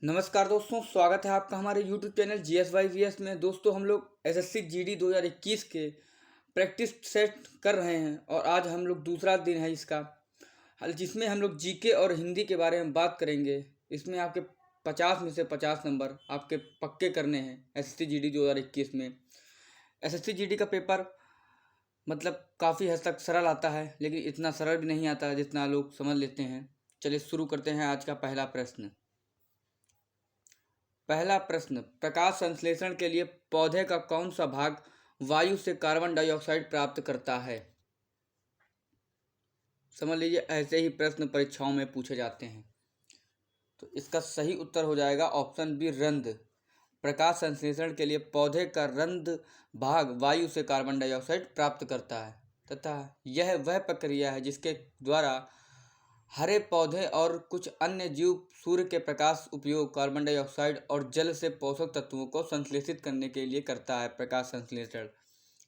नमस्कार दोस्तों, स्वागत है आपका हमारे YouTube चैनल GSYVS में। दोस्तों, हम लोग SSC GD 2021 के प्रैक्टिस सेट कर रहे हैं और आज हम लोग दूसरा दिन है इसका, जिसमें हम लोग जीके और हिंदी के बारे में बात करेंगे। इसमें आपके 50 में से 50 नंबर आपके पक्के करने हैं SSC GD 2021 में। SSC GD का पेपर मतलब काफ़ी हद तक सरल आता है, लेकिन इतना सरल भी नहीं आता जितना लोग समझ लेते हैं। चलिए शुरू करते हैं आज का पहला प्रश्न। पहला प्रश्न, प्रकाश संश्लेषण के लिए पौधे का कौन सा भाग वायु से कार्बन डाइऑक्साइड प्राप्त करता है? समझ लीजिए, ऐसे ही प्रश्न परीक्षाओं में पूछे जाते हैं। तो इसका सही उत्तर हो जाएगा ऑप्शन बी, रंध्र। प्रकाश संश्लेषण के लिए पौधे का रंध्र भाग वायु से कार्बन डाइऑक्साइड प्राप्त करता है तथा यह वह प्रक्रिया है जिसके द्वारा हरे पौधे और कुछ अन्य जीव सूर्य के प्रकाश उपयोग कार्बन डाइऑक्साइड और जल से पोषक तत्वों को संश्लेषित करने के लिए करता है प्रकाश संश्लेषण।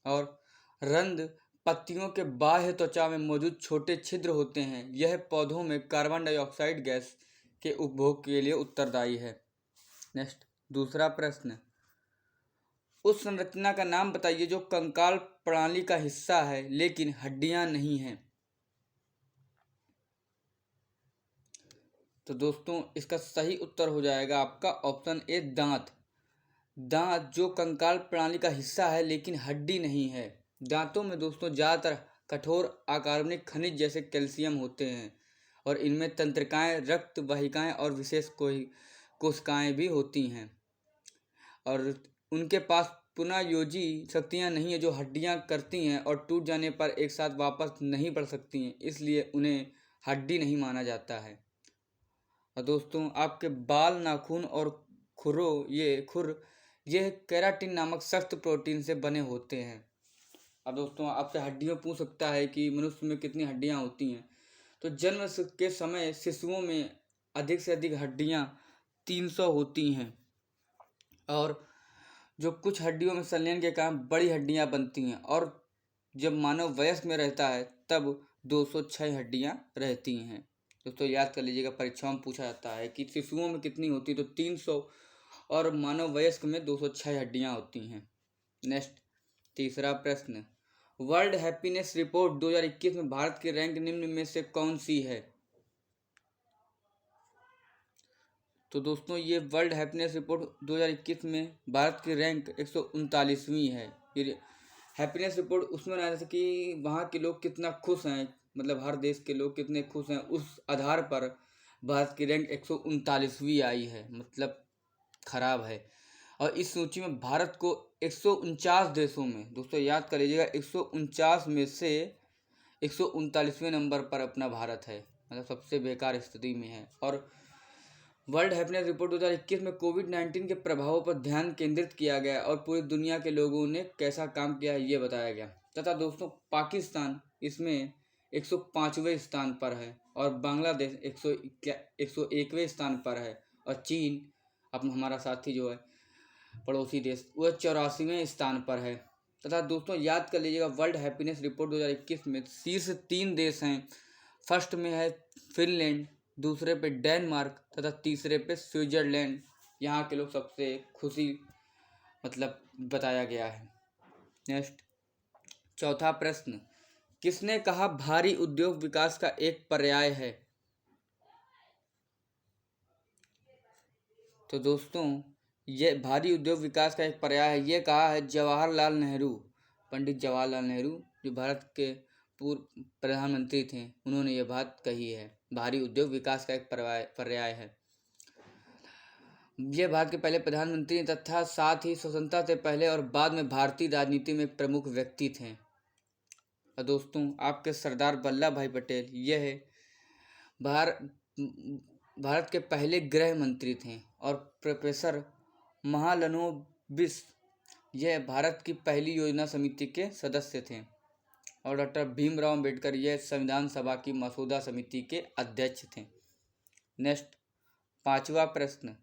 और रंध्र पत्तियों के बाह्य त्वचा में मौजूद छोटे छिद्र होते हैं। यह पौधों में कार्बन डाइऑक्साइड गैस के उपभोग के लिए उत्तरदायी है। नेक्स्ट, दूसरा प्रश्न, उस संरचना का नाम बताइए जो कंकाल प्रणाली का हिस्सा है लेकिन हड्डियां नहीं हैं। तो दोस्तों, इसका सही उत्तर हो जाएगा आपका ऑप्शन ए, दांत। दांत जो कंकाल प्रणाली का हिस्सा है लेकिन हड्डी नहीं है। दांतों में दोस्तों ज़्यादातर कठोर अकार्बनिक खनिज जैसे कैल्शियम होते हैं और इनमें तंत्रिकाएं, रक्त वाहिकाएं और विशेष कोशिकाएं भी होती हैं और उनके पास पुनःयोजी शक्तियां नहीं है जो हड्डियां करती हैं और टूट जाने पर एक साथ वापस नहीं बढ़ सकती हैं, इसलिए उन्हें हड्डी नहीं माना जाता है। और दोस्तों, आपके बाल, नाखून और खुर ये केराटिन नामक सख्त प्रोटीन से बने होते हैं। अब दोस्तों, आपसे हड्डियां पूछ सकता है कि मनुष्य में कितनी हड्डियां होती हैं। तो जन्म के समय शिशुओं में अधिक से अधिक हड्डियां 300 होती हैं और जो कुछ हड्डियों में संलयन के कारण बड़ी हड्डियां बनती हैं और जब मानव वयस्क में रहता है तब 206 हड्डियां रहती हैं। दोस्तों याद कर लीजिएगा, परीक्षाओं में पूछा जाता है कि शिशुओं में कितनी होती, तो 300 और मानव वयस्क में 206 हड्डियां होती हैं। नेक्स्ट, तीसरा प्रश्न, वर्ल्ड हैप्पीनेस रिपोर्ट 2021 में भारत की रैंक निम्न में से कौन सी है? तो दोस्तों, ये वर्ल्ड हैप्पीनेस रिपोर्ट 2021 में भारत की रैंक 139वीं है। ये हैप्पीनेस रिपोर्ट उसमें बनाया था कि वहाँ के लोग कितना खुश हैं, मतलब हर देश के लोग कितने खुश हैं, उस आधार पर भारत की रैंक 139वीं आई है, मतलब खराब है। और इस सूची में भारत को 149 देशों में, दोस्तों याद कर लीजिएगा, 149 में से 139वें नंबर पर अपना भारत है, मतलब सबसे बेकार स्थिति में है। और वर्ल्ड हैप्पीनेस रिपोर्ट 2021 में कोविड-19 के प्रभावों पर ध्यान केंद्रित किया गया और पूरी दुनिया के लोगों ने कैसा काम किया है ये बताया गया। तथा दोस्तों, पाकिस्तान इसमें 105वें स्थान पर है और बांग्लादेश 101वें स्थान पर है और चीन, अब हमारा साथी जो है पड़ोसी देश, वह 84वें स्थान पर है। तथा दोस्तों याद कर लीजिएगा, वर्ल्ड हैप्पीनेस रिपोर्ट 2021 में शीर्ष 3 देश हैं। फर्स्ट में है फिनलैंड, दूसरे पे डेनमार्क तथा तीसरे पे स्विट्जरलैंड। यहाँ के लोग सबसे खुशी मतलब बताया गया है। नेक्स्ट, चौथा प्रश्न, किसने कहा भारी उद्योग विकास का एक पर्याय है? तो दोस्तों, ये भारी उद्योग विकास का एक पर्याय है, ये कहा है जवाहरलाल नेहरू। पंडित जवाहरलाल नेहरू जो भारत के पूर्व प्रधानमंत्री थे, उन्होंने ये बात कही है, भारी उद्योग विकास का एक पर्याय है। ये भारत के पहले प्रधानमंत्री तथा साथ ही स्वतंत्रता से पहले और बाद में भारतीय राजनीति में एक प्रमुख व्यक्ति थे। और दोस्तों, आपके सरदार वल्लभ भाई पटेल यह भारत के पहले गृह मंत्री थे और प्रोफेसर महालनोबिस यह भारत की पहली योजना समिति के सदस्य थे और डॉक्टर भीमराव अम्बेडकर यह संविधान सभा की मसौदा समिति के अध्यक्ष थे। नेक्स्ट, पांचवा प्रश्न,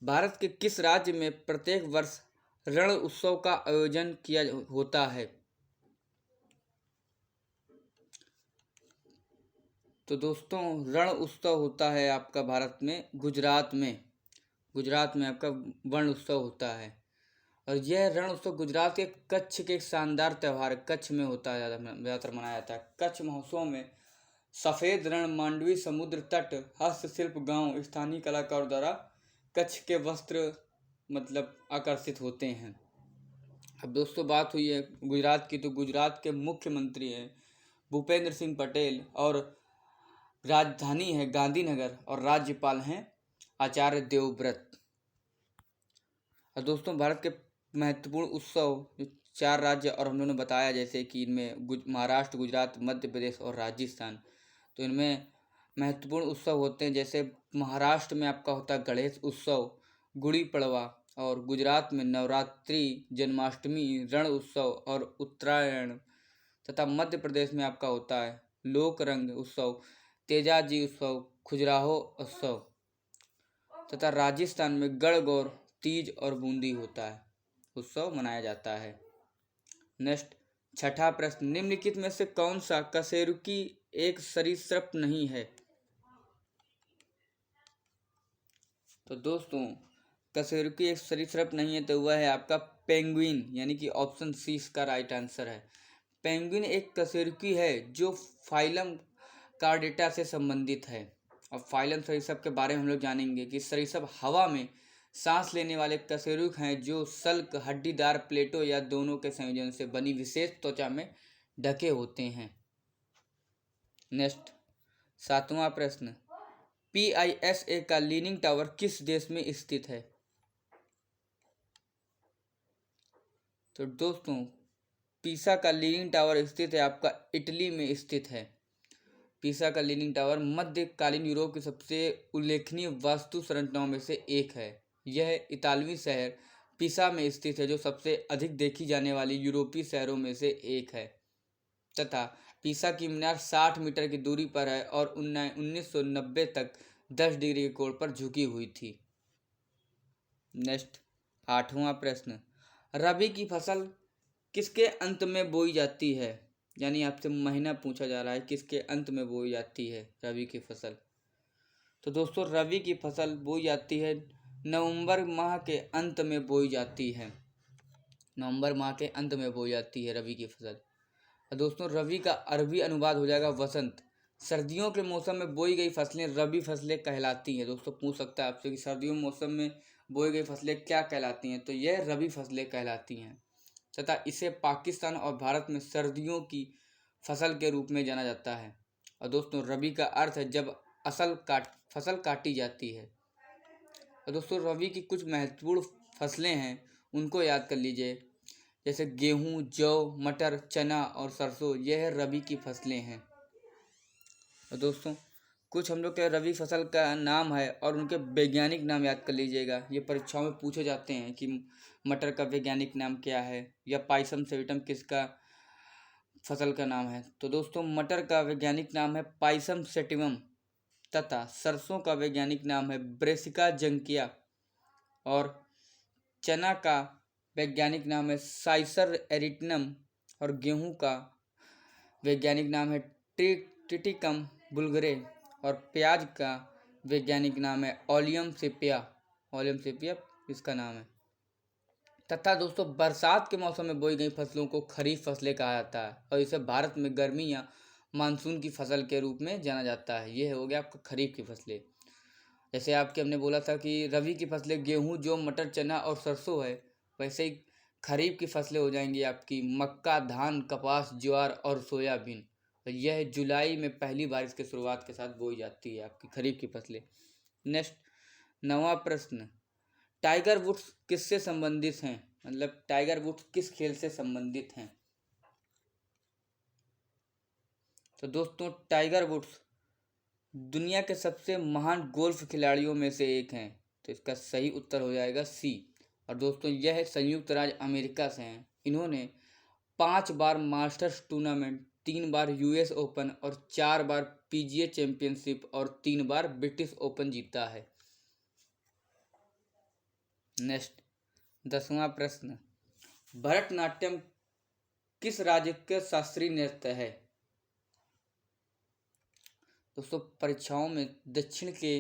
भारत के किस राज्य में प्रत्येक वर्ष रण उत्सव का आयोजन किया होता है? तो दोस्तों, रण उत्सव होता है आपका भारत में गुजरात में। गुजरात में आपका वर्ण उत्सव होता है। और यह रण उत्सव गुजरात के कच्छ के एक शानदार त्यौहार कच्छ में होता है, ज़्यादातर मनाया जाता है। कच्छ महोत्सव में सफ़ेद रण, मांडवी समुद्र तट, हस्तशिल्प गांव, स्थानीय कलाकारों द्वारा कच्छ के वस्त्र आकर्षित होते हैं। अब दोस्तों बात हुई है गुजरात की, तो गुजरात के मुख्यमंत्री हैं भूपेंद्र सिंह पटेल और राजधानी है गांधीनगर और राज्यपाल हैं आचार्य देवव्रत। और दोस्तों भारत के महत्वपूर्ण उत्सव जो 4 राज्य और हम लोगों ने बताया, जैसे कि इनमें महाराष्ट्र, गुजरात, मध्य प्रदेश और राजस्थान, तो इनमें महत्वपूर्ण उत्सव होते हैं। जैसे महाराष्ट्र में आपका होता है गणेश उत्सव, गुड़ी पड़वा, और गुजरात में नवरात्रि, जन्माष्टमी, रण उत्सव और उत्तरायण, तथा मध्य प्रदेश में आपका होता है लोक रंग उत्सव, तेजाजी उत्सव, खजुराहो उत्सव, तथा राजस्थान में गणगौर, तीज और बूंदी होता है उत्सव मनाया जाता है। नेक्स्ट, छठा प्रश्न, निम्नलिखित में से कौन सा कशेरुकी एक सरीसृप नहीं है? तो दोस्तों कशेरुकी एक सरीसृप नहीं है, तो वह है आपका पेंगुइन, यानी कि ऑप्शन सी इसका राइट आंसर है। पेंगुइन एक कशेरुकी है जो फाइलम कार्डेटा से संबंधित है। और फाइलम सरीसृप के बारे में हम लोग जानेंगे कि सरीसृप हवा में सांस लेने वाले कशेरुक हैं जो सल्क, हड्डीदार प्लेटों या दोनों के संयोजन से बनी विशेष त्वचा में ढके होते हैं। नेक्स्ट, 7वां प्रश्न, PISA का लीनिंग टावर किस देश में स्थित है? तो दोस्तों पीसा का लीनिंग टावर स्थित है आपका इटली में स्थित है। पीसा का लीनिंग टावर मध्यकालीन यूरोप की सबसे उल्लेखनीय वास्तु संरचनाओं में से एक है। यह इतालवी शहर पीसा में स्थित है जो सबसे अधिक देखी जाने वाली यूरोपीय शहरों में से एक है, तथा पीसा की मीनार 60 मीटर की दूरी पर है और 1990 तक 10 डिग्री के कोण पर झुकी हुई थी। नेक्स्ट, 8वां प्रश्न, रबी की फसल किसके अंत में बोई जाती है? यानी आपसे महीना पूछा जा रहा है किसके अंत में बोई जाती है रबी की फसल। तो दोस्तों रबी की फसल बोई जाती है नवंबर माह के अंत में बोई जाती है। नवंबर माह के अंत में बोई जाती है रबी की फसल। और दोस्तों रबी का अरबी अनुवाद हो जाएगा वसंत। सर्दियों के मौसम में बोई गई फसलें रबी फसलें कहलाती हैं। दोस्तों पूछ सकता है आपसे कि सर्दियों के मौसम में बोई गई फसलें क्या कहलाती हैं, तो यह रबी फसलें कहलाती हैं, तथा इसे पाकिस्तान और भारत में सर्दियों की फसल के रूप में जाना जाता है। और दोस्तों रबी का अर्थ है जब फसल काटी जाती है। और दोस्तों रबी की कुछ महत्वपूर्ण फसलें हैं उनको याद कर लीजिए, जैसे गेहूँ, जौ, मटर, चना और सरसों, यह रबी की फसलें हैं। और दोस्तों कुछ हम लोग के रबी फसल का नाम है और उनके वैज्ञानिक नाम याद कर लीजिएगा। ये परीक्षाओं में पूछे जाते हैं कि मटर का वैज्ञानिक नाम क्या है, या पाइसम सेविटम किसका फसल का नाम है। तो दोस्तों मटर का वैज्ञानिक नाम है पाइसम सेटिवम, तथा सरसों का वैज्ञानिक नाम है ब्रेसिका जंकिया, और चना का वैज्ञानिक नाम है साइसर एरिटनम, और गेहूं का वैज्ञानिक नाम है टिटिकम बुल्गरे, और प्याज का वैज्ञानिक नाम है ओलियम सेपिया इसका नाम है। तथा दोस्तों बरसात के मौसम में बोई गई फसलों को खरीफ फसलें कहा जाता है और इसे भारत में गर्मी या मानसून की फसल के रूप में जाना जाता है। ये हो गया आपका खरीफ की फसलें। जैसे आपके हमने बोला था कि रबी की फसलें गेहूँ, जौ, मटर, चना और सरसों है, वैसे ही खरीफ की फसलें हो जाएंगी आपकी मक्का, धान, कपास, ज्वार और सोयाबीन। तो यह जुलाई में पहली बारिश की शुरुआत के साथ बोई जाती है आपकी खरीफ की फसलें। नेक्स्ट, 9वां प्रश्न, टाइगर वुड्स किससे संबंधित हैं? टाइगर वुड्स किस खेल से संबंधित हैं? तो दोस्तों टाइगर वुड्स दुनिया के सबसे महान गोल्फ खिलाड़ियों में से एक हैं, तो इसका सही उत्तर हो जाएगा सी। और दोस्तों यह संयुक्त राज्य अमेरिका से हैं। इन्होंने 5 बार मास्टर्स टूर्नामेंट, 3 बार US ओपन और 4 बार PGA चैंपियनशिप और 3 बार ब्रिटिश ओपन जीता है। नेक्स्ट, 10वां प्रश्न, भरतनाट्यम किस राज्य का शास्त्रीय नृत्य है? दोस्तों परीक्षाओं में दक्षिण के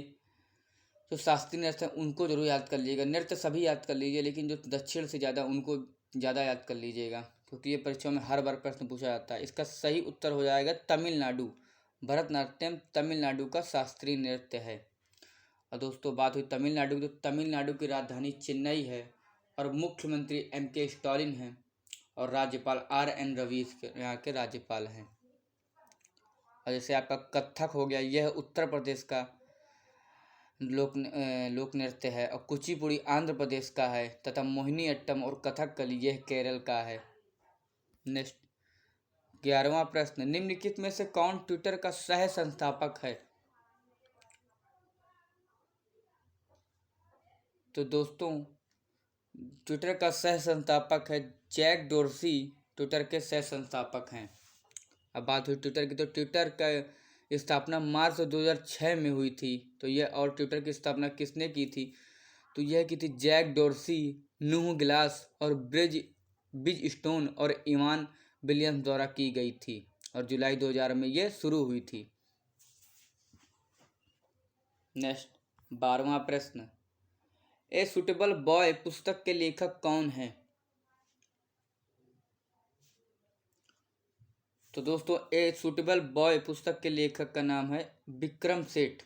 जो शास्त्रीय नृत्य हैं उनको जरूर याद कर लीजिएगा। नृत्य सभी याद कर लीजिए, लेकिन जो दक्षिण से ज़्यादा उनको ज़्यादा याद कर लीजिएगा, क्योंकि ये परीक्षाओं में हर बार प्रश्न पूछा जाता है। इसका सही उत्तर हो जाएगा तमिलनाडु। भरतनाट्यम तमिलनाडु का शास्त्रीय नृत्य है। और दोस्तों बात हुई तमिलनाडु की, तो तमिलनाडु की राजधानी चेन्नई है और मुख्यमंत्री M.K. स्टालिन हैं और राज्यपाल R.N. रवि यहाँ के राज्यपाल हैं। और जैसे आपका कथक हो गया, यह उत्तर प्रदेश का लोक नृत्य है और कुचिपुड़ी आंध्र प्रदेश का है, तथा मोहिनी अट्टम और कथकली यह केरल का है। नेक्स्ट 11वां प्रश्न, निम्नलिखित में से कौन ट्विटर का सह संस्थापक है? तो दोस्तों ट्विटर का सह संस्थापक है जैक डोर्सी, ट्विटर के सह संस्थापक हैं। अब बात हुई ट्विटर की, तो ट्विटर का स्थापना मार्च 2006 में हुई थी। तो यह और ट्विटर की स्थापना किसने की थी? तो यह की थी जैक डोर्सी, नूह ग्लास और बिज स्टोन और इवान विलियम्स द्वारा की गई थी और जुलाई 2000 में यह शुरू हुई थी। नेक्स्ट 12वां प्रश्न, ए सुटेबल बॉय पुस्तक के लेखक कौन हैं? तो दोस्तों ए सुटेबल बॉय पुस्तक के लेखक का नाम है विक्रम सेठ।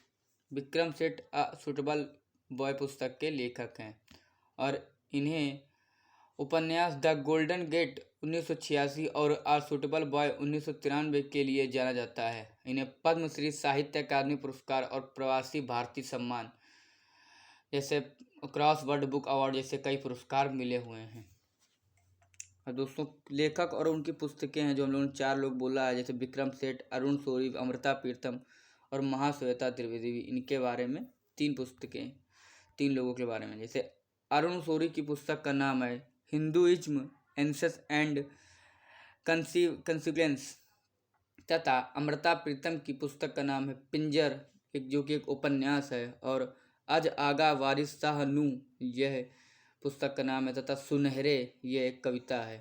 विक्रम सेठ सुटेबल बॉय पुस्तक के लेखक हैं और इन्हें उपन्यास द गोल्डन गेट 1986 और आ सुटेबल बॉय 1993 के लिए जाना जाता है। इन्हें पद्मश्री, साहित्य अकादमी पुरस्कार और प्रवासी भारतीय सम्मान जैसे क्रॉस वर्ड बुक अवार्ड जैसे कई पुरस्कार मिले हुए हैं। और दोस्तों लेखक और उनकी पुस्तकें हैं जो हम लोगों ने 4 लोग बोला है, जैसे विक्रम सेठ, अरुण शौरी, अमृता प्रीतम और महाश्वेता त्रिवेदी। इनके बारे में 3 पुस्तकें, 3 लोगों के बारे में। जैसे अरुण शौरी की पुस्तक का नाम है हिंदुइज्म, एंसेस एंड कंसिक्वेंस, तथा अमृता प्रीतम की पुस्तक का नाम है पिंजर, जो कि एक उपन्यास है, और अज आगा वारिस शाह नू यह पुस्तक का नाम है, तथा सुनहरे ये एक कविता है।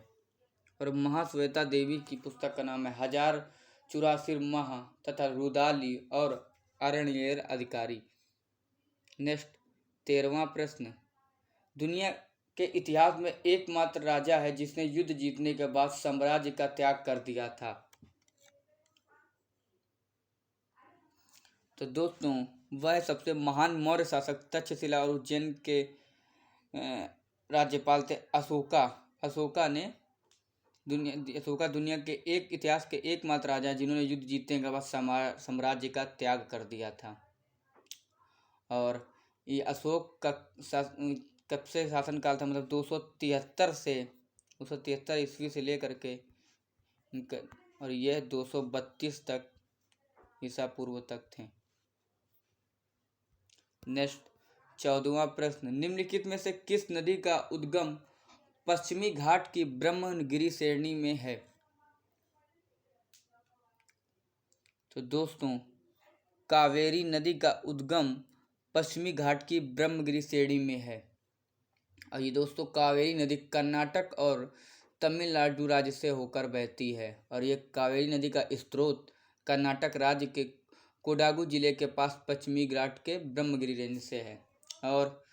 और महाश्वेता देवी की पुस्तक का नाम है 1084 माह तथा रुदाली और अरण्येर अधिकारी। नेक्स्ट 13वां प्रश्न, दुनिया के इतिहास में एकमात्र राजा है जिसने युद्ध जीतने के बाद साम्राज्य का त्याग कर दिया था? तो दोस्तों वह सबसे महान मौर्य शासक तक्षशिला और उज्जैन के राज्यपाल थे अशोका। अशोका दुनिया के इतिहास के एकमात्र राजा जिन्होंने युद्ध जीतने के बाद साम्राज्य का त्याग कर दिया था। और ये अशोक का कब से शासनकाल था, मतलब 273 ईस्वी से लेकर के और यह 232 तक ईसा पूर्व तक थे। नेक्स्ट 14वां प्रश्न, निम्नलिखित में से किस नदी का उद्गम पश्चिमी घाट की ब्रह्मगिरी श्रेणी में है? तो दोस्तों कावेरी नदी का उद्गम पश्चिमी घाट की ब्रह्मगिरी श्रेणी में है। और ये दोस्तों कावेरी नदी कर्नाटक और तमिलनाडु राज्य से होकर बहती है और ये कावेरी नदी का स्रोत कर्नाटक राज्य के कोडागु जिले के पास पश्चिमी घाट के ब्रह्मगिरी रेंज से है। और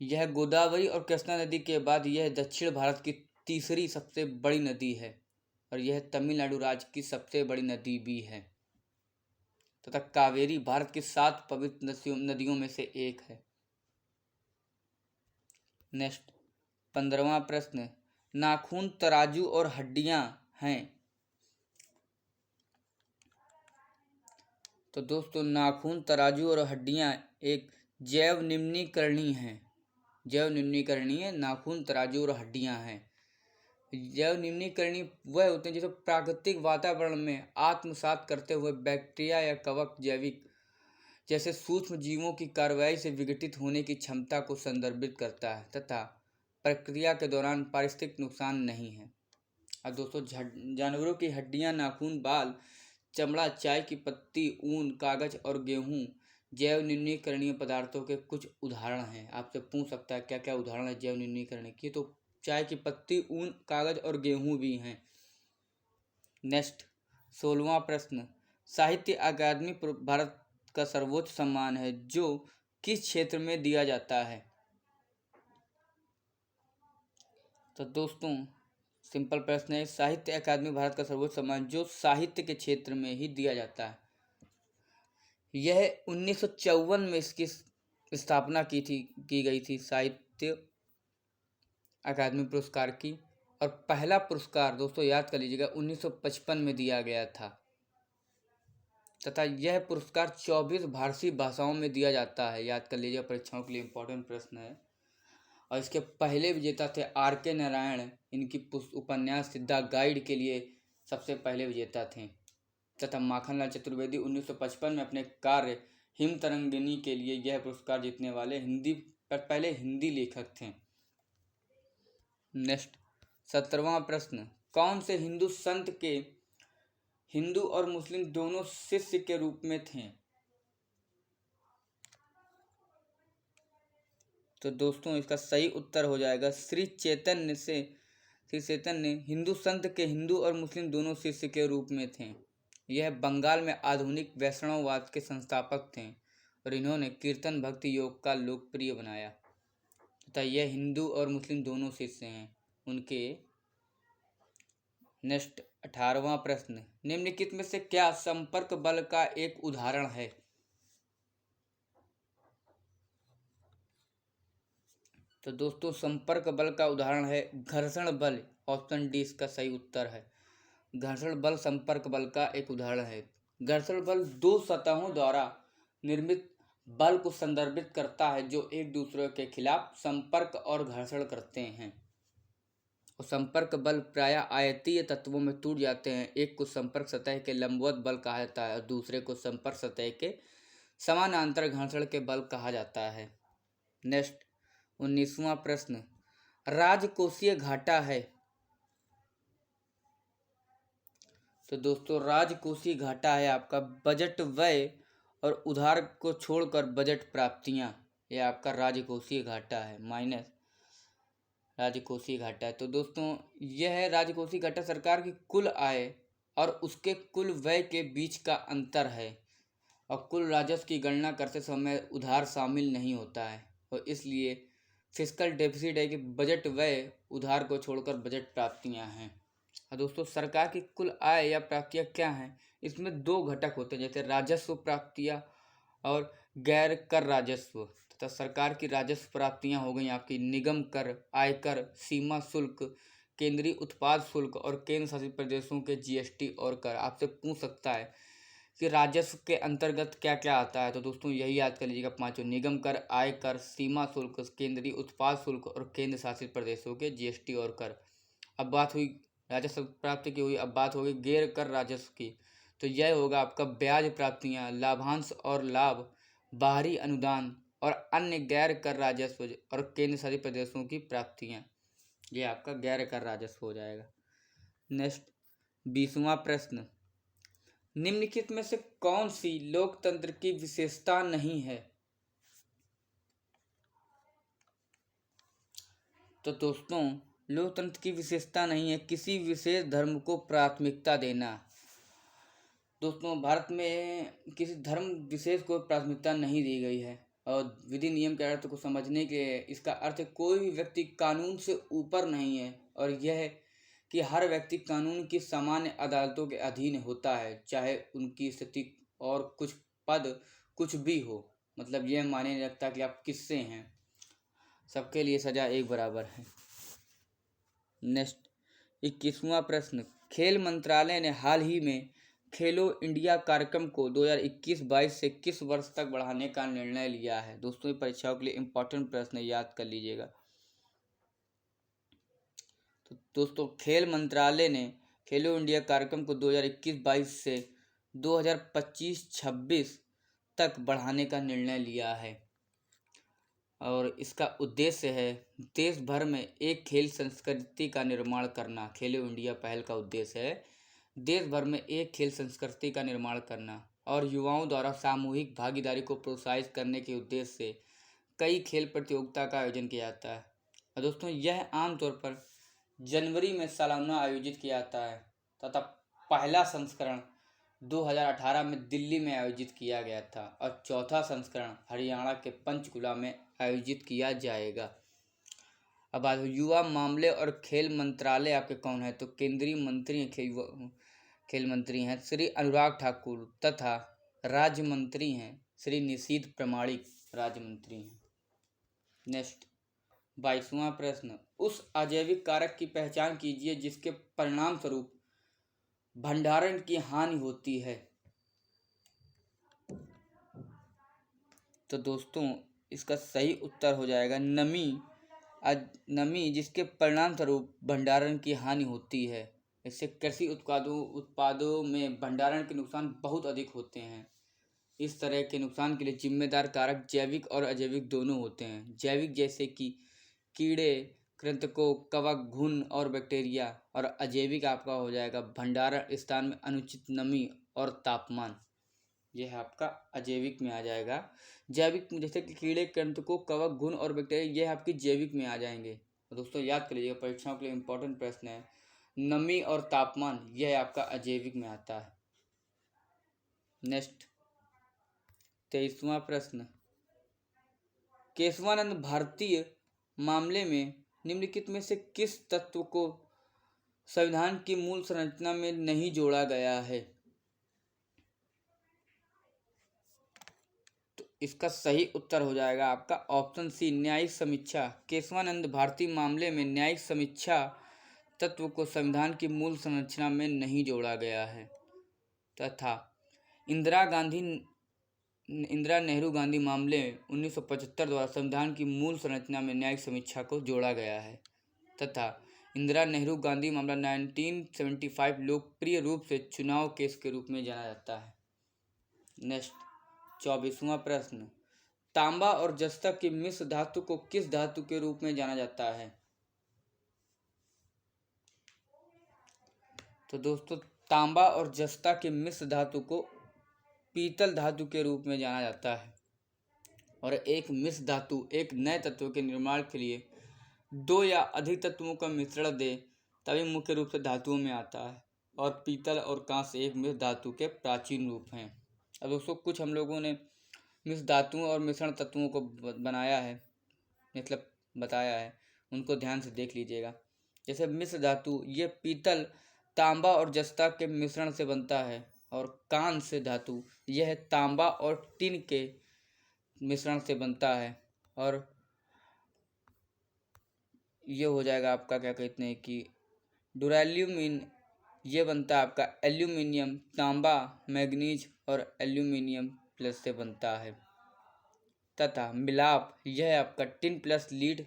यह गोदावरी और कृष्णा नदी के बाद यह दक्षिण भारत की तीसरी सबसे बड़ी नदी है और यह तमिलनाडु राज्य की सबसे बड़ी नदी भी है, तथा कावेरी भारत की 7 पवित्र नदियों में से एक है। नेक्स्ट 15वां प्रश्न, नाखून तराजू और हड्डियां हैं? तो दोस्तों नाखून तराजू और हड्डियां एक जैव निम्नीकरणीय हैं। जैव निम्नीकरणीय नाखून तराजू और हड्डियां हैं। जैव निम्नीकरणीय वह होते हैं जिसे प्राकृतिक वातावरण में आत्मसात करते हुए बैक्टीरिया या कवक जैविक जैसे सूक्ष्म जीवों की कार्रवाई से विघटित होने की क्षमता को संदर्भित करता है तथा प्रक्रिया के दौरान पारिस्थितिक नुकसान नहीं है। अब दोस्तों जानवरों की हड्डियां, नाखून, बाल, चमड़ा, चाय की पत्ती, ऊन, कागज और गेहूं जैव निम्नीकरणीय पदार्थों के कुछ उदाहरण हैं। आपसे पूछ सकता है क्या क्या उदाहरण है जैव निम्नीकरण की, तो चाय की पत्ती, ऊन, कागज और गेहूं भी हैं। नेक्स्ट 16वां प्रश्न, साहित्य अकादमी भारत का सर्वोच्च सम्मान है जो किस क्षेत्र में दिया जाता है? तो दोस्तों सिंपल प्रश्न है, साहित्य अकादमी भारत का सर्वोच्च सम्मान जो साहित्य के क्षेत्र में ही दिया जाता है। यह 1954 में इसकी स्थापना की गई थी साहित्य अकादमी पुरस्कार की, और पहला पुरस्कार दोस्तों याद कर लीजिएगा 1955 में दिया गया था, तथा यह पुरस्कार 24 भारतीय भाषाओं में दिया जाता है। याद कर लीजिए, परीक्षाओं के लिए इम्पोर्टेंट प्रश्न है। और इसके पहले विजेता थे R.K. नारायण, इनकी उपन्यास द गाइड के लिए सबसे पहले विजेता थे। तथा माखनलाल चतुर्वेदी 1955 में अपने कार्य हिम तरंगिनी के लिए यह पुरस्कार जीतने वाले पहले हिंदी लेखक थे। नेक्स्ट 17वां प्रश्न, कौन से हिंदू संत के हिंदू और मुस्लिम दोनों शिष्य के रूप में थे? तो दोस्तों इसका सही उत्तर हो जाएगा श्री चैतन्य हिंदू संत के हिंदू और मुस्लिम दोनों शिष्य के रूप में थे। यह बंगाल में आधुनिक वैष्णववाद के संस्थापक थे और इन्होंने कीर्तन भक्ति योग का लोकप्रिय बनाया तथा यह हिंदू और मुस्लिम दोनों शिष्य हैं उनके। नेक्स्ट 18वां प्रश्न, निम्नलिखित में से क्या संपर्क बल का एक उदाहरण है? तो दोस्तों संपर्क बल का उदाहरण है घर्षण बल। ऑप्शन डी इसका सही उत्तर है। घर्षण बल संपर्क बल का एक उदाहरण है। घर्षण बल दो सतहों द्वारा निर्मित बल को संदर्भित करता है जो एक दूसरे के खिलाफ संपर्क और घर्षण करते हैं। और संपर्क बल प्रायः आयतीय तत्वों में टूट जाते हैं। एक को संपर्क सतह के लंबवत बल कहा जाता है और दूसरे को संपर्क सतह के समानांतर घर्षण के बल कहा जाता है। नेक्स्ट 19वां प्रश्न, राजकोषीय घाटा है। तो दोस्तों राजकोषीय घाटा है आपका बजट व्यय और उधार को छोड़कर बजट प्राप्तियां, यह आपका राजकोषीय घाटा है माइनस राजकोषीय घाटा है। तो दोस्तों यह राजकोषीय घाटा सरकार की कुल आय और उसके कुल व्यय के बीच का अंतर है और कुल राजस्व की गणना करते समय उधार शामिल नहीं होता है और इसलिए फिस्कल डेफिसिट है कि बजट व्यय उधार को छोड़कर बजट प्राप्तियां हैं। और दोस्तों सरकार की कुल आय या प्राप्तियां क्या हैं, इसमें दो घटक होते हैं जैसे राजस्व प्राप्तियां और गैर कर राजस्व। तथा सरकार की राजस्व प्राप्तियां हो गई आपकी निगम कर, आयकर, सीमा शुल्क, केंद्रीय उत्पाद शुल्क और केंद्र शासित प्रदेशों के GST और कर। आपसे पूछ सकता है कि राजस्व के अंतर्गत क्या क्या आता है, तो दोस्तों यही याद कर लीजिएगा पांचों, निगम कर, आयकर, सीमा शुल्क, केंद्रीय उत्पाद शुल्क और केंद्र शासित प्रदेशों के GST और कर। अब बात हुई राजस्व प्राप्ति की, हुई अब बात होगी गैर कर राजस्व की। तो यह होगा आपका ब्याज प्राप्तियां, लाभांश और लाभ, बाहरी अनुदान और अन्य गैर कर राजस्व और केंद्र शासित प्रदेशों की प्राप्तियां, ये आपका गैर कर राजस्व हो जाएगा। नेक्स्ट 20वां प्रश्न, निम्नलिखित में से कौन सी लोकतंत्र की विशेषता नहीं है? तो दोस्तों लोकतंत्र की विशेषता नहीं है किसी विशेष धर्म को प्राथमिकता देना। दोस्तों भारत में किसी धर्म विशेष को प्राथमिकता नहीं दी गई है और विधि नियम के अर्थ को समझने के इसका अर्थ कोई भी व्यक्ति कानून से ऊपर नहीं है और यह कि हर व्यक्ति कानून की सामान्य अदालतों के अधीन होता है, चाहे उनकी स्थिति और कुछ पद कुछ भी हो। मतलब यह माने नहीं रखता कि आप किससे हैं, सबके लिए सजा एक बराबर है। नेक्स्ट 21वां प्रश्न, खेल मंत्रालय ने हाल ही में खेलो इंडिया कार्यक्रम को 2021-22 से किस वर्ष तक बढ़ाने का निर्णय लिया है? दोस्तों ये परीक्षाओं के लिए इम्पोर्टेंट प्रश्न है, याद कर लीजिएगा। तो दोस्तों खेल मंत्रालय ने खेलो इंडिया कार्यक्रम को 2021-22 से 2025-26 तक बढ़ाने का निर्णय लिया है और इसका उद्देश्य है देश भर में एक खेल संस्कृति का निर्माण करना। खेलो इंडिया पहल का उद्देश्य है देश भर में एक खेल संस्कृति का निर्माण करना और युवाओं द्वारा सामूहिक भागीदारी को प्रोत्साहित करने के उद्देश्य से कई खेल प्रतियोगिता का आयोजन किया जाता है। और दोस्तों यह आमतौर पर जनवरी में सालाना आयोजित किया जाता है तथा पहला संस्करण 2018 में दिल्ली में आयोजित किया गया था और चौथा संस्करण हरियाणा के पंचकुला में आयोजित किया जाएगा। अब बात युवा मामले और खेल मंत्रालय आपके कौन है, तो केंद्रीय मंत्री हैं खेल मंत्री हैं श्री अनुराग ठाकुर तथा राज्य मंत्री हैं श्री निशीथ प्रामाणिक राज्य मंत्री हैं। नेक्स्ट 22वां प्रश्न, उस अजैविक कारक की पहचान कीजिए जिसके परिणाम स्वरूप भंडारण की हानि होती है। तो दोस्तों इसका सही उत्तर हो जाएगा नमी, जिसके परिणाम स्वरूप भंडारण की हानि होती है। इससे कृषि उत्पादों में भंडारण के नुकसान बहुत अधिक होते हैं। इस तरह के नुकसान के लिए जिम्मेदार कारक जैविक और अजैविक दोनों होते हैं। जैविक जैसे कि कीड़े, कृंतकों, कवक, घुन और बैक्टीरिया, और अजैविक आपका हो जाएगा भंडारण स्थान में अनुचित नमी और तापमान। यह आपका अजैविक में आ जाएगा। जैविक जैसे कि कीड़े, कृंतकों, कवक, घुन और बैक्टीरिया, यह आपकी जैविक में आ जाएंगे। तो दोस्तों याद कर लीजिएगा, परीक्षाओं के लिए इंपॉर्टेंट प्रश्न है। नमी और तापमान यह आपका अजैविक में आता है। नेक्स्ट 23वां प्रश्न, केशवानंद भारतीय मामले में निम्नलिखित में से किस तत्व को संविधान की मूल संरचना में नहीं जोड़ा गया है? तो इसका सही उत्तर हो जाएगा आपका ऑप्शन सी, न्यायिक समीक्षा। केशवानंद भारतीय मामले में न्यायिक समीक्षा तत्व को संविधान की मूल संरचना में नहीं जोड़ा गया है। तथा इंदिरा नेहरू गांधी मामले 1975 द्वारा संविधान की मूल संरचना में न्यायिक समीक्षा को जोड़ा गया है। तथा इंदिरा नेहरू गांधी मामला 1975 लोकप्रिय रूप से चुनाव केस के रूप में जाना जाता है। नेक्स्ट 24वां प्रश्न, तांबा और जस्ता की मिश्र धातु को किस धातु के रूप में जाना जाता है? तो दोस्तों तांबा और जस्ता के मिश्र धातु को पीतल धातु के रूप में जाना जाता है। और एक मिश्र धातु एक नए तत्व के निर्माण के लिए दो या अधिक तत्वों का मिश्रण दे तभी मुख्य रूप से धातुओं में आता है। और पीतल और कांस्य एक मिश्र धातु के प्राचीन रूप हैं। अब दोस्तों कुछ हम लोगों ने मिश्र धातुओं और मिश्रण तत्वों को बनाया है, मतलब बताया है, उनको ध्यान से देख लीजिएगा। जैसे मिश्र धातु ये पीतल, तांबा और जस्ता के मिश्रण से बनता है। और कांस्य धातु यह तांबा और टिन के मिश्रण से बनता है। और ये हो जाएगा आपका क्या कहते हैं कि डुराल्यूमिन, ये बनता है आपका एल्यूमिनियम, तांबा, मैग्नीज और एल्यूमिनियम प्लस से बनता है। तथा मिलाप यह आपका टिन प्लस लीड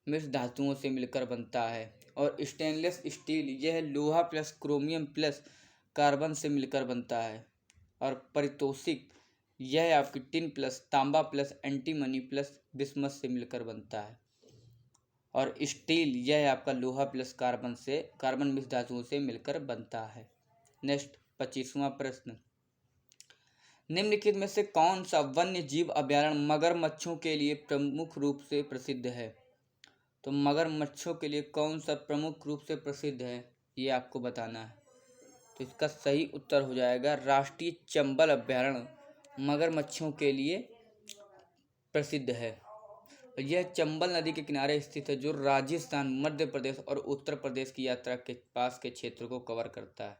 मिश्र धातुओं से मिलकर बनता है। और स्टेनलेस स्टील यह लोहा प्लस क्रोमियम प्लस कार्बन से मिलकर बनता है। और परितोषिक यह आपकी टिन प्लस तांबा प्लस एंटीमनी प्लस बिस्मथ से मिलकर बनता है। और स्टील यह आपका लोहा प्लस कार्बन मिश्र धातुओं से मिलकर बनता है। नेक्स्ट 25वां प्रश्न, निम्नलिखित में से कौन सा वन्य जीव अभयारण्य मगरमच्छों के लिए प्रमुख रूप से प्रसिद्ध है? तो मगरमच्छों के लिए कौन सा प्रमुख रूप से प्रसिद्ध है ये आपको बताना है। तो इसका सही उत्तर हो जाएगा राष्ट्रीय चंबल अभयारण्य मगरमच्छों के लिए प्रसिद्ध है। यह चंबल नदी के किनारे स्थित है जो राजस्थान, मध्य प्रदेश और उत्तर प्रदेश की यात्रा के पास के क्षेत्र को कवर करता है।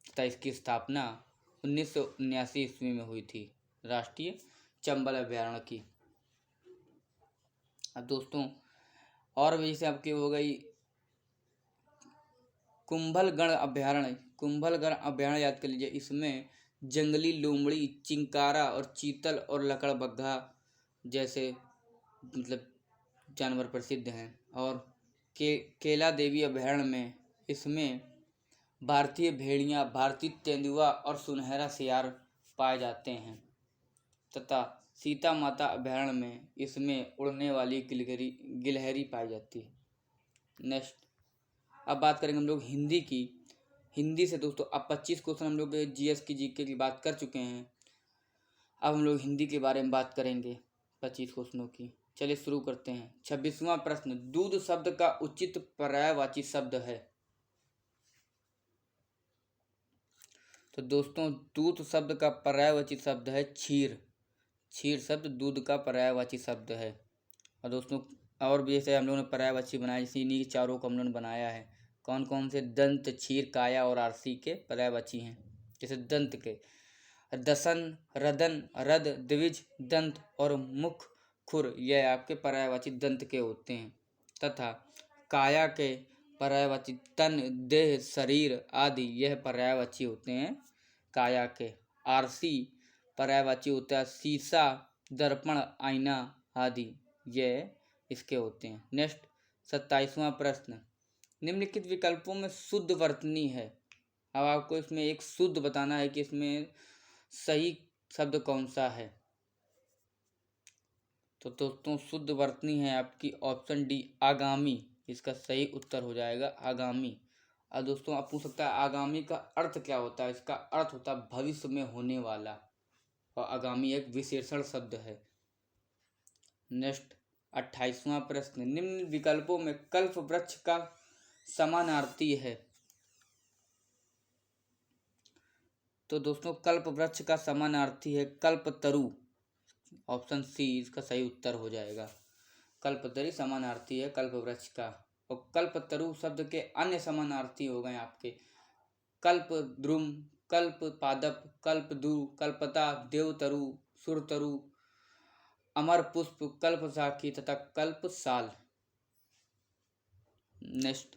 तथा इसकी स्थापना 1979 ईस्वी में हुई थी, राष्ट्रीय चंबल अभयारण्य की। अब दोस्तों और भी जैसे आपकी हो गई कुंभलगढ़ अभयारण्य याद कर लीजिए। इसमें जंगली लोमड़ी, चिंकारा और चीतल और लकड़बग्घा जैसे मतलब जानवर प्रसिद्ध हैं। और केला देवी अभयारण्य में इसमें भारतीय भेड़िया, भारतीय तेंदुआ और सुनहरा सियार पाए जाते हैं। तथा सीता माता अभयारण्य में इसमें उड़ने वाली गिलहरी पाई जाती है। नेक्स्ट अब बात करेंगे हम लोग हिंदी की। हिंदी से दोस्तों अब 25 क्वेश्चन हम लोग जीएस की जीके की बात कर चुके हैं। अब हम लोग हिंदी के बारे में बात करेंगे 25 क्वेश्चनों की। चलिए शुरू करते हैं। 26वां प्रश्न, दूध शब्द का उचित पर्यायवाची शब्द है? तो दोस्तों दूध शब्द का पर्यायवाची शब्द है क्षीर। क्षीर शब्द दूध का पर्यायवाची शब्द है। और दोस्तों और भी जैसे हम लोगों ने पर्यायवाची बनाया, जैसे इन्हीं चारों को हम लोगों ने बनाया है। कौन कौन से? दंत, क्षीर, काया और आरसी के पर्यायवाची हैं। जैसे दंत के दसन, रदन, रद, द्विज, दंत और मुख, खुर, यह आपके पर्यायवाची दंत के होते हैं। तथा काया के पर्यायवाची तन, देह, शरीर आदि यह पर्यायवाची होते हैं काया के। आरसी पर्यायवाची होता है शीशा, दर्पण, आईना आदि, यह इसके होते हैं। नेक्स्ट 27वां प्रश्न, निम्नलिखित विकल्पों में शुद्ध वर्तनी है। अब आपको इसमें एक शुद्ध बताना है कि इसमें सही शब्द कौन सा है। तो दोस्तों शुद्ध वर्तनी है आपकी ऑप्शन डी आगामी, इसका सही उत्तर हो जाएगा आगामी। और दोस्तों आप पूछ सकता है आगामी का अर्थ क्या होता है? इसका अर्थ होता है भविष्य में होने वाला, और आगामी एक विशेषण शब्द है। नेक्स्ट 28वां प्रश्न, निम्न विकल्पों में कल्प वृक्ष का समानार्थी है। तो दोस्तों कल्प वृक्ष का समानार्थी है कल्पतरु, ऑप्शन सी इसका सही उत्तर हो जाएगा। कल्पतरु समानार्थी है कल्प वृक्ष का। और कल्पतरु शब्द के अन्य समानार्थी हो गए आपके कल्प द्रुम, कल्प पादप, कल्प दू, कल्पता, देवतरु, सुरतरु, अमर पुष्प, कल्प साखी तथा कल्प साल। नेक्स्ट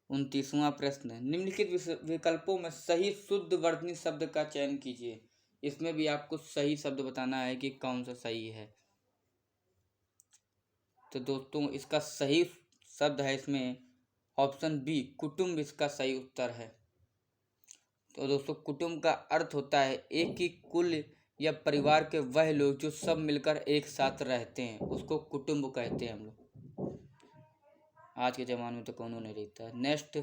29वां प्रश्न, निम्नलिखित विकल्पों में सही शुद्ध वर्तनी शब्द का चयन कीजिए। इसमें भी आपको सही शब्द बताना है कि कौन सा सही है। तो दोस्तों इसका सही शब्द है इसमें ऑप्शन बी कुटुंब, इसका सही उत्तर है। तो दोस्तों कुटुंब का अर्थ होता है एक ही कुल या परिवार के वह लोग जो सब मिलकर एक साथ रहते हैं, उसको कुटुंब कहते हैं हम लोग। आज के ज़माने में तो कौन नहीं रहता है। नेक्स्ट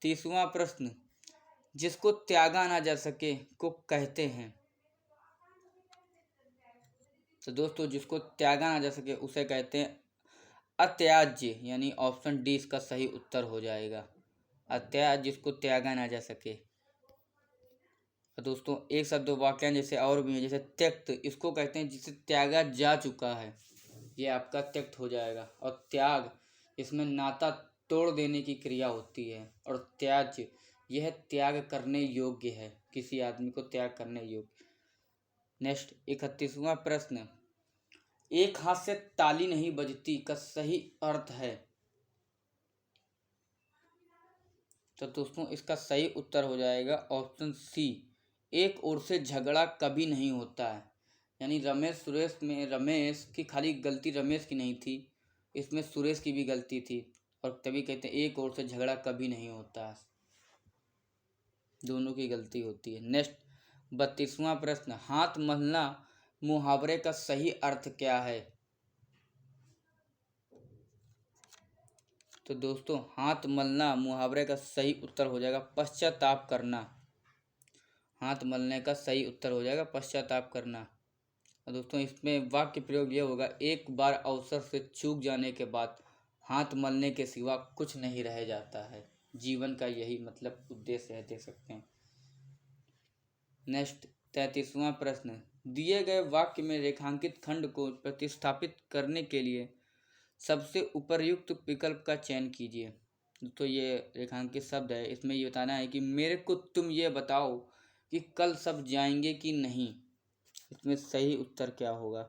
30वां प्रश्न, जिसको त्यागा ना जा सके को कहते हैं। तो दोस्तों जिसको त्यागा ना जा सके उसे कहते हैं अत्याज्य, यानी ऑप्शन डी इसका सही उत्तर हो जाएगा। अत्याज्य जिसको त्यागा ना जा सके। तो दोस्तों एक शब्द वाक्यांश जैसे और भी है, जैसे त्यक्त, इसको कहते हैं जिसे त्यागा जा चुका है, ये आपका त्यक्त हो जाएगा। और त्याग इसमें नाता तोड़ देने की क्रिया होती है। और त्याज्य यह त्याग करने योग्य है, किसी आदमी को त्याग करने योग्य। नेक्स्ट 31वां प्रश्न, एक हाथ से ताली नहीं बजती का सही अर्थ है। तो दोस्तों इसका सही उत्तर हो जाएगा ऑप्शन सी, एक ओर से झगड़ा कभी नहीं होता है। यानी रमेश सुरेश में रमेश की खाली गलती रमेश की नहीं थी, इसमें सुरेश की भी गलती थी, और तभी कहते हैं एक ओर से झगड़ा कभी नहीं होता है, दोनों की गलती होती है। नेक्स्ट 32वां प्रश्न, हाथ मलना मुहावरे का सही अर्थ क्या है। तो दोस्तों हाथ मलना मुहावरे का सही उत्तर हो जाएगा पश्चाताप करना। हाथ मलने का सही उत्तर हो जाएगा पश्चाताप करना। और दोस्तों इसमें वाक्य प्रयोग ये होगा, एक बार अवसर से चूक जाने के बाद हाथ मलने के सिवा कुछ नहीं रह जाता है। जीवन का यही मतलब उद्देश्य है, देख सकते हैं। नेक्स्ट 33वां प्रश्न, दिए गए वाक्य में रेखांकित खंड को प्रतिस्थापित करने के लिए सबसे उपयुक्त विकल्प का चयन कीजिए। तो ये रेखांकित शब्द है, इसमें ये बताना है कि मेरे को तुम ये बताओ कि कल सब जाएंगे कि नहीं। इसमें सही उत्तर क्या होगा।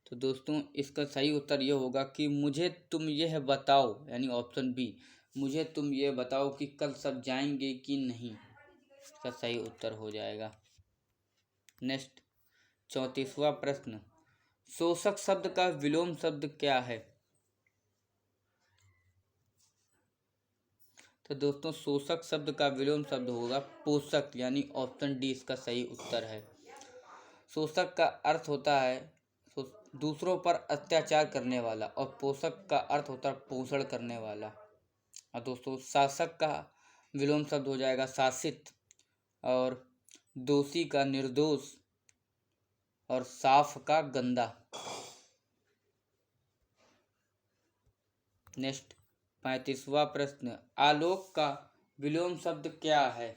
तो दोस्तों इसका सही उत्तर ये होगा कि मुझे तुम यह बताओ, यानी ऑप्शन बी, मुझे तुम ये बताओ कि कल सब जाएंगे कि नहीं, इसका सही उत्तर हो जाएगा। नेक्स्ट 34वां प्रश्न, शोषक शब्द का विलोम शब्द क्या है। तो दोस्तों शोषक शब्द का विलोम शब्द होगा पोषक, यानी ऑप्शन डी इसका सही उत्तर है। शोषक का अर्थ होता है दूसरों पर अत्याचार करने वाला, और पोषक का अर्थ होता है पोषण करने वाला। और दोस्तों शासक का विलोम शब्द हो जाएगा शासित, और दोषी का निर्दोष, और साफ का गंदा। नेक्स्ट 35वां प्रश्न, आलोक का विलोम शब्द क्या है?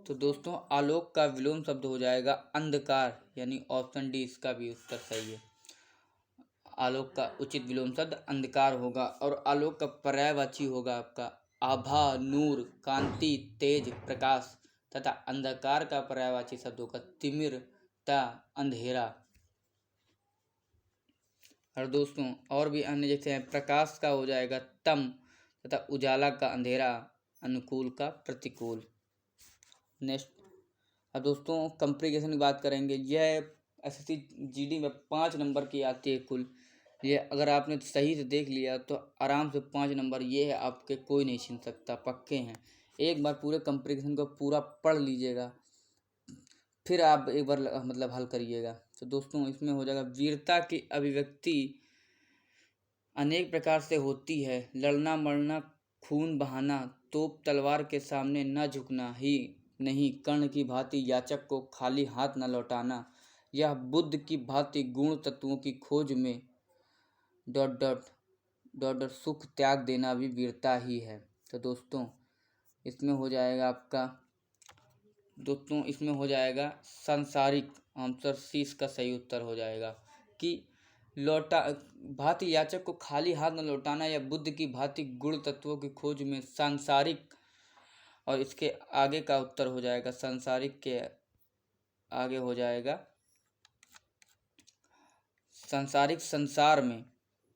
तो दोस्तों आलोक का विलोम शब्द हो जाएगा अंधकार, यानी ऑप्शन डी इसका भी उत्तर सही है। आलोक का उचित विलोम शब्द अंधकार होगा। और आलोक का पर्यायवाची होगा आपका आभा, नूर, कांति, तेज, प्रकाश तथा अंधकार का पर्यायवाची शब्द होगा तिमिरता, अंधेरा। और दोस्तों और भी अन्य जैसे हैं, प्रकाश का हो जाएगा तम तथा उजाला का अंधेरा, अनुकूल का प्रतिकूल। नेक्स्ट, अब दोस्तों कंप्लीकेशन की बात करेंगे। यह एसएससी जीडी में 5 नंबर की आती है कुल। ये अगर आपने सही से देख लिया तो आराम से 5 नंबर ये है, आपके कोई नहीं छीन सकता, पक्के हैं। एक बार पूरे कंप्लीकेशन को पूरा पढ़ लीजिएगा, फिर आप एक बार मतलब हल करिएगा। तो दोस्तों इसमें हो जाएगा वीरता की अभिव्यक्ति अनेक प्रकार से होती है। लड़ना मरना, खून बहाना, तोप तलवार के सामने न झुकना ही नहीं, कर्ण की भांति याचक को खाली हाथ न लौटाना, यह बुद्ध की भांति गुण तत्वों की खोज में डॉट डॉट डॉट डॉट सुख त्याग देना भी वीरता ही है। तो दोस्तों इसमें हो जाएगा आपका, दोस्तों इसमें हो जाएगा सांसारिक, आंसर सी इसका सही उत्तर हो जाएगा कि लौटा भांति याचक को खाली हाथ न लौटाना या बुद्ध की भांति गुण तत्वों की खोज में सांसारिक। और इसके आगे का उत्तर हो जाएगा सांसारिक के आगे हो जाएगा सांसारिक संसार में,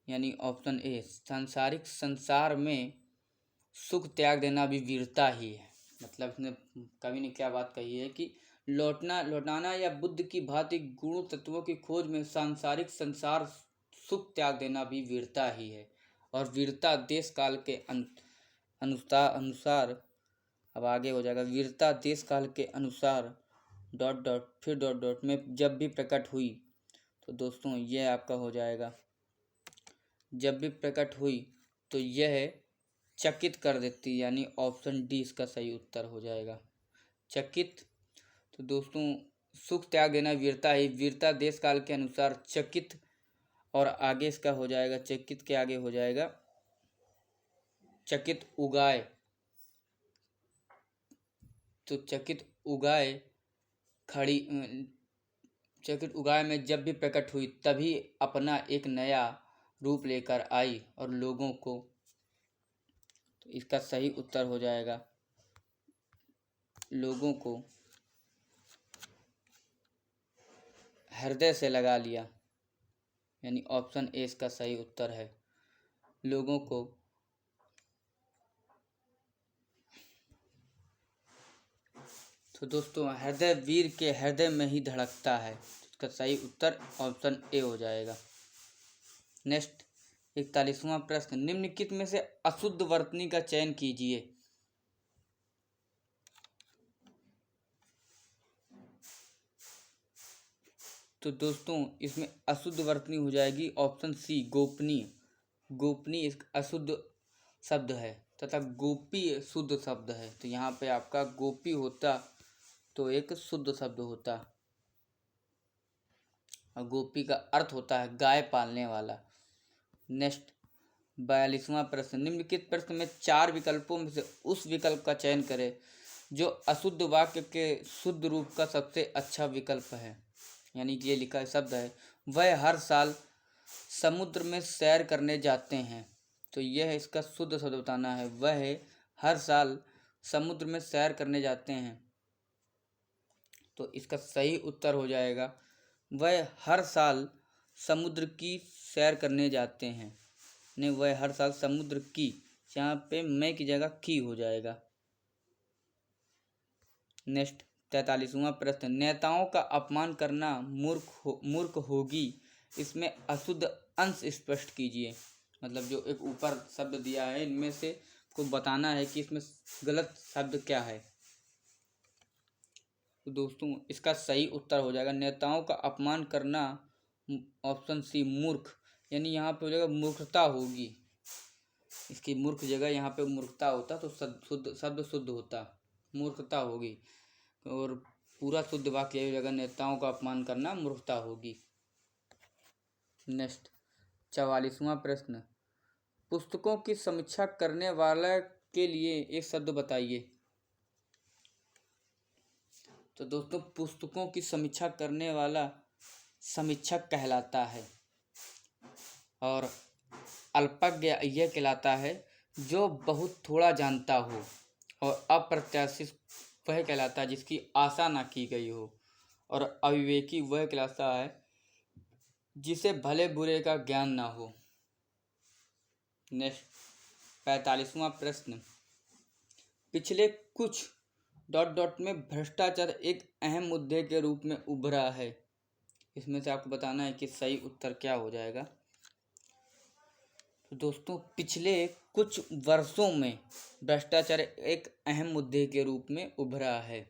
यानी ऑप्शन ए सांसारिक संसार में सुख त्याग देना भी वीरता ही है। मतलब इसने कवि ने क्या बात कही है कि लौटाना या बुद्ध की भांति गुण तत्वों की खोज में सांसारिक संसार सुख त्याग देना भी वीरता ही है। और वीरता देश काल के अनुसार, अब आगे हो जाएगा वीरता देश काल के अनुसार डॉट डॉट फिर डॉट डॉट में जब भी प्रकट हुई। तो दोस्तों यह आपका हो जाएगा जब भी प्रकट हुई तो यह चकित कर देती, यानी ऑप्शन डी इसका सही उत्तर हो जाएगा चकित। तो दोस्तों सुख त्याग देना वीरता ही, वीरता देश काल के अनुसार चकित। और आगे इसका हो जाएगा चकित के आगे हो जाएगा चकित उगाए। तो चकित उगाए में जब भी प्रकट हुई तभी अपना एक नया रूप लेकर आई और लोगों को, तो इसका सही उत्तर हो जाएगा लोगों को हृदय से लगा लिया, यानी ऑप्शन ए इसका सही उत्तर है लोगों को। तो दोस्तों हृदय वीर के हृदय में ही धड़कता है, इसका सही उत्तर ऑप्शन ए हो जाएगा। नेक्स्ट 41वां प्रश्न, निम्नलिखित में से अशुद्ध वर्तनी का चयन कीजिए। तो दोस्तों इसमें अशुद्ध वर्तनी हो जाएगी ऑप्शन सी गोपनीय। गोपनीय एक अशुद्ध शब्द है तथा गोपी शुद्ध शब्द है। तो यहाँ पे आपका गोपी होता तो एक शुद्ध शब्द होता, और गोपी का अर्थ होता है गाय पालने वाला। नेक्स्ट 42वां प्रश्न, निम्नलिखित प्रश्न में 4 विकल्पों में से उस विकल्प का चयन करें जो अशुद्ध वाक्य के शुद्ध रूप का सबसे अच्छा विकल्प है। यानी कि ये लिखा शब्द है वह हर साल समुद्र में सैर करने जाते हैं। तो यह इसका शुद्ध शब्द बताना है, वह हर साल समुद्र में सैर करने जाते हैं। तो इसका सही उत्तर हो जाएगा वह हर साल समुद्र की सैर करने जाते हैं। नहीं, वह हर साल समुद्र की, यहाँ पे मैं की जगह की हो जाएगा। नेक्स्ट 43वां प्रश्न, नेताओं का अपमान करना मूर्ख होगी, इसमें अशुद्ध अंश स्पष्ट कीजिए। मतलब जो एक ऊपर शब्द दिया है इनमें से को बताना है कि इसमें गलत शब्द क्या है। तो दोस्तों इसका सही उत्तर हो जाएगा नेताओं का अपमान करना, ऑप्शन सी मूर्ख, यानी यहाँ पे हो जाएगा मूर्खता होगी। इसकी मूर्ख जगह यहाँ पे मूर्खता होता तो शुद्ध शब्द शुद्ध होता, मूर्खता होगी। और पूरा शुद्ध वाक्य यही जगह नेताओं का अपमान करना मूर्खता होगी। नेक्स्ट 44वां प्रश्न, पुस्तकों की समीक्षा करने वाला के लिए एक शब्द बताइए। तो दोस्तों पुस्तकों की समीक्षा करने वाला समीक्षक कहलाता है और अल्पज्ञ यह कहलाता है जो बहुत थोड़ा जानता हो, और अप्रत्याशित वह कहलाता है जिसकी आशा ना की गई हो, और अविवेकी वह कहलाता है जिसे भले बुरे का ज्ञान ना हो। नेक्स्ट 45वां प्रश्न, पिछले कुछ ... में भ्रष्टाचार एक अहम मुद्दे के रूप में उभरा है। इसमें से आपको बताना है कि सही उत्तर क्या हो जाएगा। तो दोस्तों पिछले कुछ वर्षों में भ्रष्टाचार एक अहम मुद्दे के रूप में उभरा है।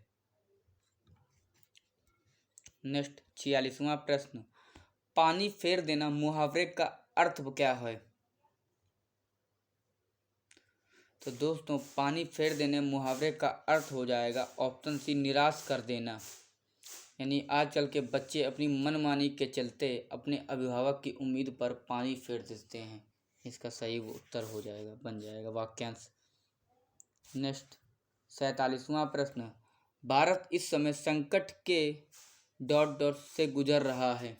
नेक्स्ट 46वां प्रश्न, पानी फेर देना मुहावरे का अर्थ क्या है। तो दोस्तों पानी फेर देने मुहावरे का अर्थ हो जाएगा ऑप्शन सी, निराश कर देना। यानी आजकल के बच्चे अपनी मनमानी के चलते अपने अभिभावक की उम्मीद पर पानी फेर देते हैं। इसका सही उत्तर हो जाएगा, बन जाएगा वाक्यांश। नेक्स्ट 47वां प्रश्न, भारत इस समय संकट के ... से गुजर रहा है।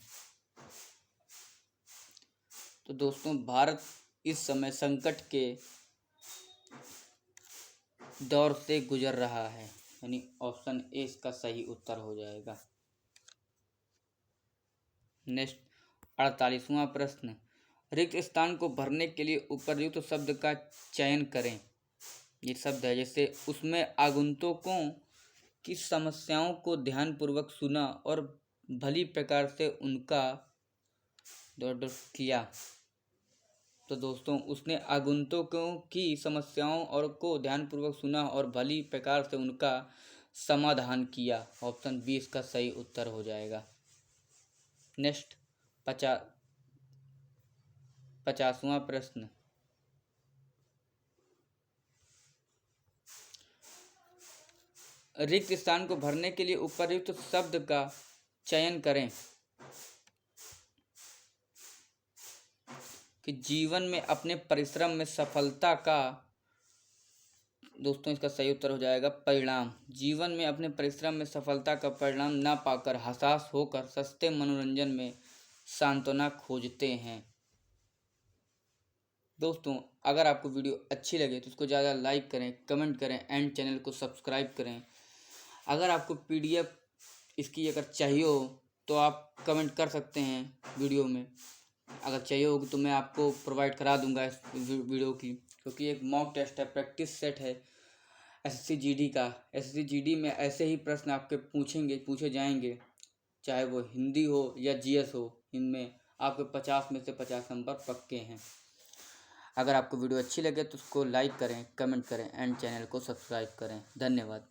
तो दोस्तों भारत इस समय संकट के दौर से गुजर रहा है, यानी ऑप्शन ए इसका सही उत्तर हो जाएगा। नेक्स्ट 48वां प्रश्न, रिक्त स्थान को भरने के लिए उपर्युक्त शब्द का चयन करें। ये शब्द है जैसे उसमें आगंतुकों की समस्याओं को ध्यानपूर्वक सुना और भली प्रकार से उनका ... किया। तो दोस्तों उसने आगंतुकों की समस्याओं और को ध्यानपूर्वक सुना और भली प्रकार से उनका समाधान किया। ऑप्शन बी इसका सही उत्तर हो जाएगा। नेक्स्ट 50वां प्रश्न, रिक्त स्थान को भरने के लिए उपर्युक्त शब्द का चयन करें। कि जीवन में अपने परिश्रम में सफलता का... दोस्तों इसका सही उत्तर हो जाएगा परिणाम। जीवन में अपने परिश्रम में सफलता का परिणाम ना पाकर हताश होकर सस्ते मनोरंजन में सांत्वना खोजते हैं। दोस्तों अगर आपको वीडियो अच्छी लगे तो इसको ज़्यादा लाइक करें, कमेंट करें एंड चैनल को सब्सक्राइब करें। अगर आपको PDF इसकी अगर चाहिए हो तो आप कमेंट कर सकते हैं वीडियो में। अगर चाहिए होगी तो मैं आपको प्रोवाइड करा दूंगा इस वीडियो की, क्योंकि एक मॉक टेस्ट है, प्रैक्टिस सेट है SSC GD का। SSC GD में ऐसे ही प्रश्न आपके पूछे जाएंगे, चाहे वो हिंदी हो या GS हो। इनमें आपके 50 में से 50 नंबर पक्के हैं। अगर आपको वीडियो अच्छी लगे तो उसको लाइक करें, कमेंट करें एंड चैनल को सब्सक्राइब करें। धन्यवाद।